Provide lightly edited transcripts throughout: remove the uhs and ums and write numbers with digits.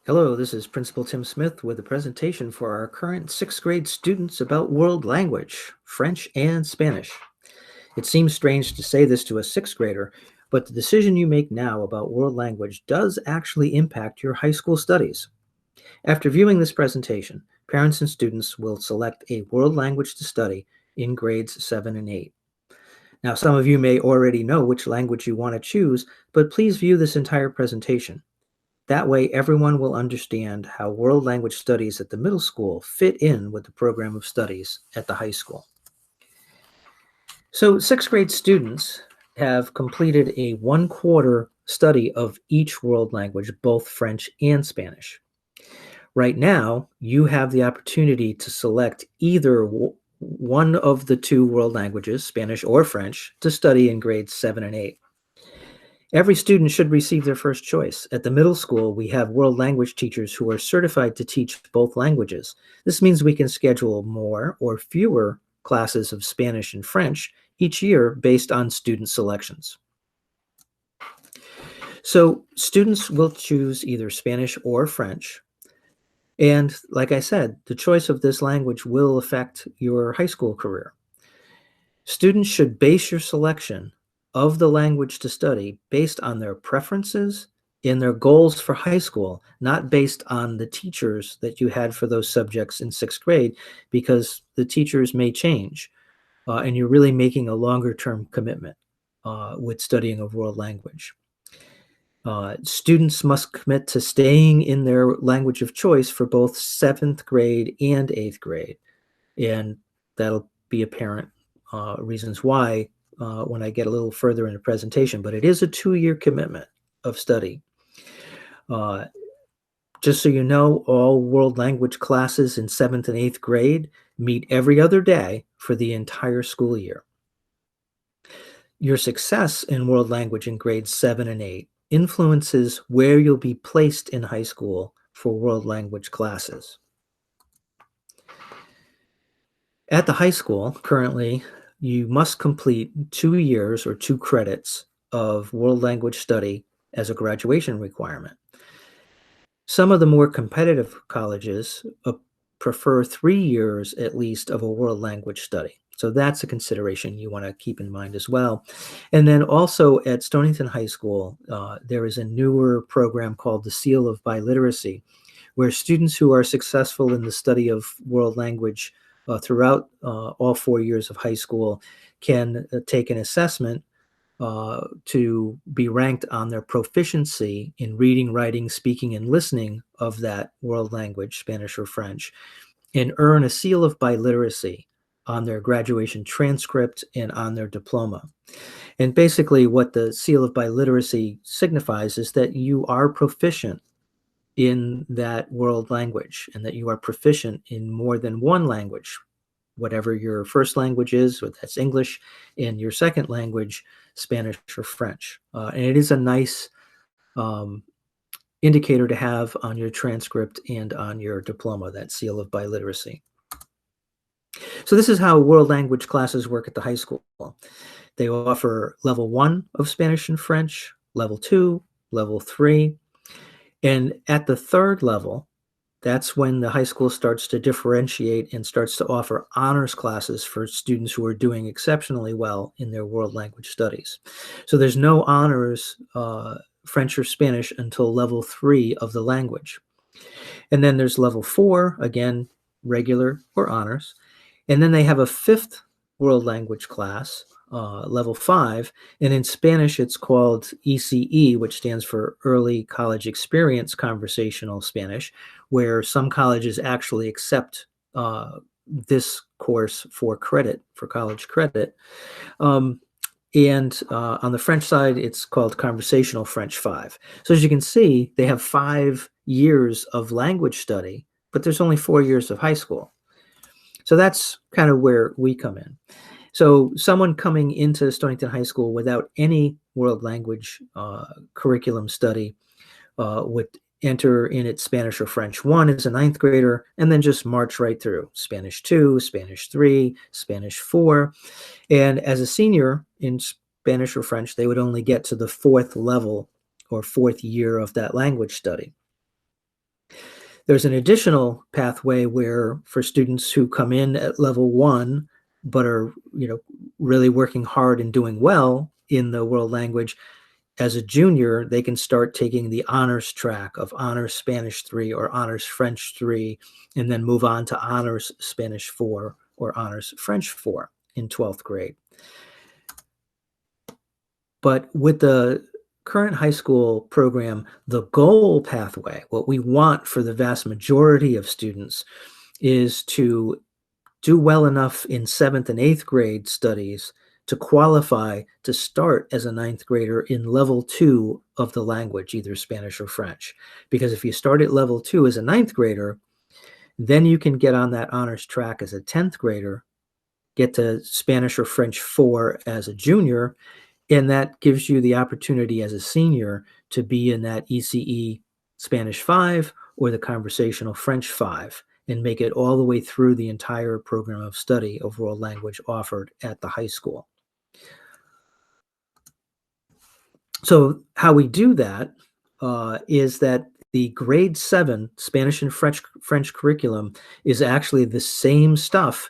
Hello, this is Principal Tim Smith with a presentation for our current sixth grade students about world language, French and Spanish. It seems strange to say this to a sixth grader, but the decision you make now about world language does actually impact your high school studies. After viewing this presentation, parents and students will select a world language to study in grades 7 and 8. Now, some of you may already know which language you want to choose, but please view this entire presentation. That way, everyone will understand how world language studies at the middle school fit in with the program of studies at the high school. So, sixth grade students have completed a 1/4 study of each world language, both French and Spanish. Right now, you have the opportunity to select either one of the two world languages, Spanish or French, to study in grades 7 and 8. Every student should receive their first choice. At the middle school, we have world language teachers who are certified to teach both languages. This means we can schedule more or fewer classes of Spanish and French each year based on student selections. So students will choose either Spanish or French. And like I said, the choice of this language will affect your high school career. Students should base your selection of the language to study based on their preferences and their goals for high school, not based on the teachers that you had for those subjects in sixth grade, because the teachers may change, and you're really making a longer term commitment with studying a world language. Students must commit to staying in their language of choice for both seventh grade and eighth grade, and that'll be apparent reasons why when I get a little further in the presentation, but it is a 2-year commitment of study. Uh, just so you know, all world language classes in 7th and 8th grade meet every other day for the entire school year. Your success in world language in grades 7 and 8 influences where you'll be placed in high school for world language classes. At the high school, currently, you must complete 2 years or 2 credits of world language study as a graduation requirement. Some of the more competitive colleges prefer 3 years at least of a world language study. So that's a consideration you want to keep in mind as well. And then also at Stonington High School, there is a newer program called the Seal of Biliteracy, where students who are successful in the study of world language throughout all 4 years of high school can take an assessment to be ranked on their proficiency in reading, writing, speaking, and listening of that world language, Spanish or French, and earn a seal of biliteracy on their graduation transcript and on their diploma. And basically, what the seal of biliteracy signifies is that you are proficient in that world language and that you are proficient in more than one language, whatever your first language is, whether that's English, and your second language, Spanish or French. And it is a nice indicator to have on your transcript and on your diploma, that seal of biliteracy. So this is how world language classes work at the high school. They offer level 1 of Spanish and French, level 2, level 3, and at the third level, that's when the high school starts to differentiate and starts to offer honors classes for students who are doing exceptionally well in their world language studies. So there's no honors French or Spanish until level 3 of the language. And then there's level 4, again, regular or honors. And then they have a 5th world language class, level 5, and in Spanish it's called ECE, which stands for Early College Experience Conversational Spanish, where some colleges actually accept this course for credit, for college credit. And on the French side, it's called Conversational French 5. So as you can see, they have 5 years of language study, but there's only 4 years of high school. So that's kind of where we come in. So someone coming into Stonington High School without any world language curriculum study would enter in at Spanish or French 1 as a 9th grader, and then just march right through Spanish 2, Spanish 3, Spanish 4. And as a senior in Spanish or French, they would only get to the 4th level or 4th year of that language study. There's an additional pathway where for students who come in at level 1 but are, really working hard and doing well in the world language, as a junior, they can start taking the honors track of Honors Spanish 3 or Honors French 3, and then move on to Honors Spanish 4 or Honors French 4 in 12th grade. But with the current high school program, the goal pathway, what we want for the vast majority of students, is to do well enough in 7th and 8th grade studies to qualify to start as a 9th grader in level 2 of the language, either Spanish or French. Because if you start at level 2 as a 9th grader, then you can get on that honors track as a 10th grader, get to Spanish or French 4 as a junior, and that gives you the opportunity as a senior to be in that ECE Spanish 5 or the conversational French 5 and make it all the way through the entire program of study of world language offered at the high school. So how we do that is that the grade 7 Spanish and French curriculum is actually the same stuff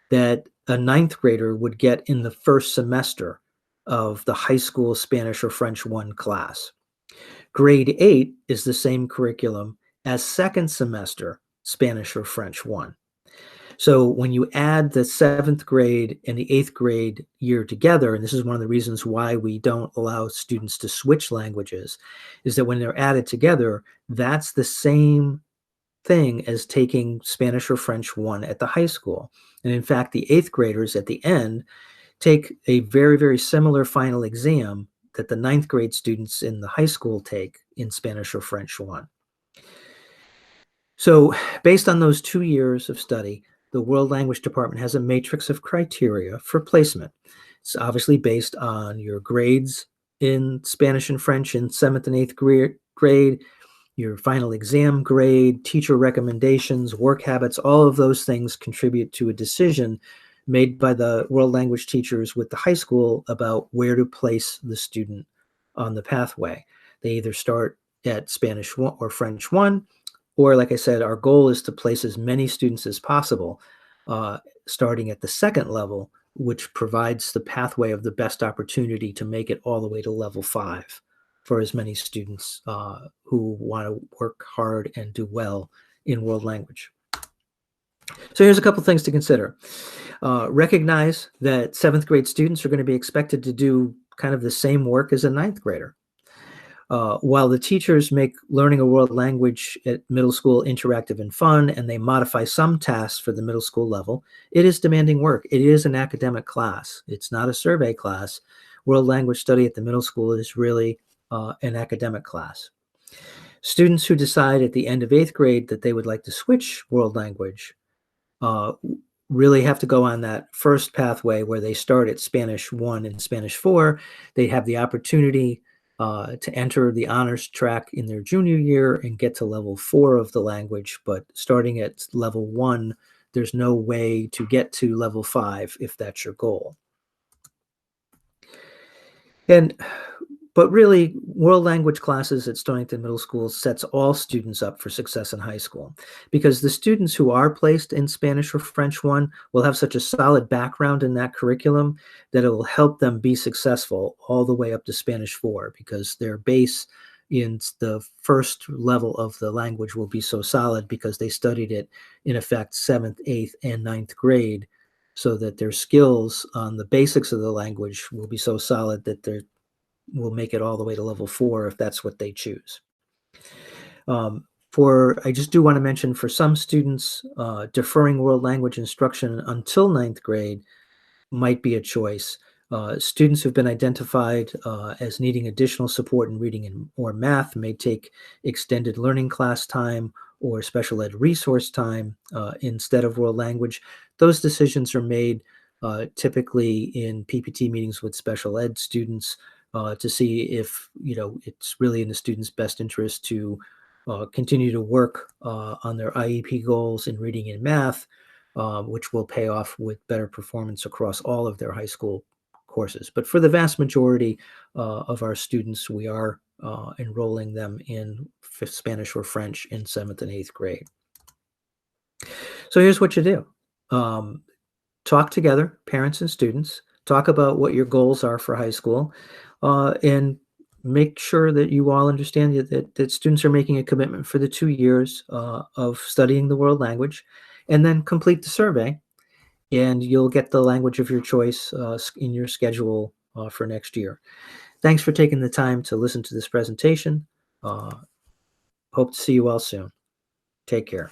that a 9th grader would get in the first semester of the high school Spanish or French 1 class. Grade 8 is the same curriculum as second semester Spanish or French 1. So when you add the 7th grade and the 8th grade year together, and this is one of the reasons why we don't allow students to switch languages, is that when they're added together, that's the same thing as taking Spanish or French 1 at the high school. And in fact, the 8th graders at the end take a very, very similar final exam that the 9th grade students in the high school take in Spanish or French 1. So based on those 2 years of study, the World Language Department has a matrix of criteria for placement. It's obviously based on your grades in Spanish and French in 7th and 8th grade, your final exam grade, teacher recommendations, work habits, all of those things contribute to a decision made by the world language teachers with the high school about where to place the student on the pathway. They either start at Spanish 1 or French 1, or like I said, our goal is to place as many students as possible, starting at the second level, which provides the pathway of the best opportunity to make it all the way to level 5 for as many students who want to work hard and do well in world language. So here's a couple things to consider. Recognize that 7th grade students are going to be expected to do kind of the same work as a 9th grader. While the teachers make learning a world language at middle school interactive and fun, and they modify some tasks for the middle school level, it is demanding work. It is an academic class. It's not a survey class. World language study at the middle school is really an academic class. Students who decide at the end of 8th grade that they would like to switch world language really have to go on that first pathway where they start at Spanish 1 and Spanish 4. They have the opportunity to enter the honors track in their junior year and get to level 4 of the language. But starting at level 1, there's no way to get to level 5 if that's your goal. But really, world language classes at Stonington Middle School sets all students up for success in high school, because the students who are placed in Spanish or French 1 will have such a solid background in that curriculum that it will help them be successful all the way up to Spanish 4, because their base in the first level of the language will be so solid because they studied it, in effect, 7th, 8th, and 9th grade, so that their skills on the basics of the language will be so solid that they're will make it all the way to level 4 if that's what they choose. I just do want to mention, for some students, deferring world language instruction until 9th grade might be a choice. Students who've been identified as needing additional support in reading or math may take extended learning class time or special ed resource time instead of world language. Those decisions are made typically in PPT meetings with special ed students to see if it's really in the student's best interest to continue to work on their IEP goals in reading and math, which will pay off with better performance across all of their high school courses. But for the vast majority of our students, we are enrolling them in Spanish or French in 7th and 8th grade. So here's what you do. Talk together, parents and students, talk about what your goals are for high school, and make sure that you all understand that students are making a commitment for the 2 years of studying the world language, and then complete the survey, and you'll get the language of your choice in your schedule for next year. Thanks for taking the time to listen to this presentation. Hope to see you all soon. Take care.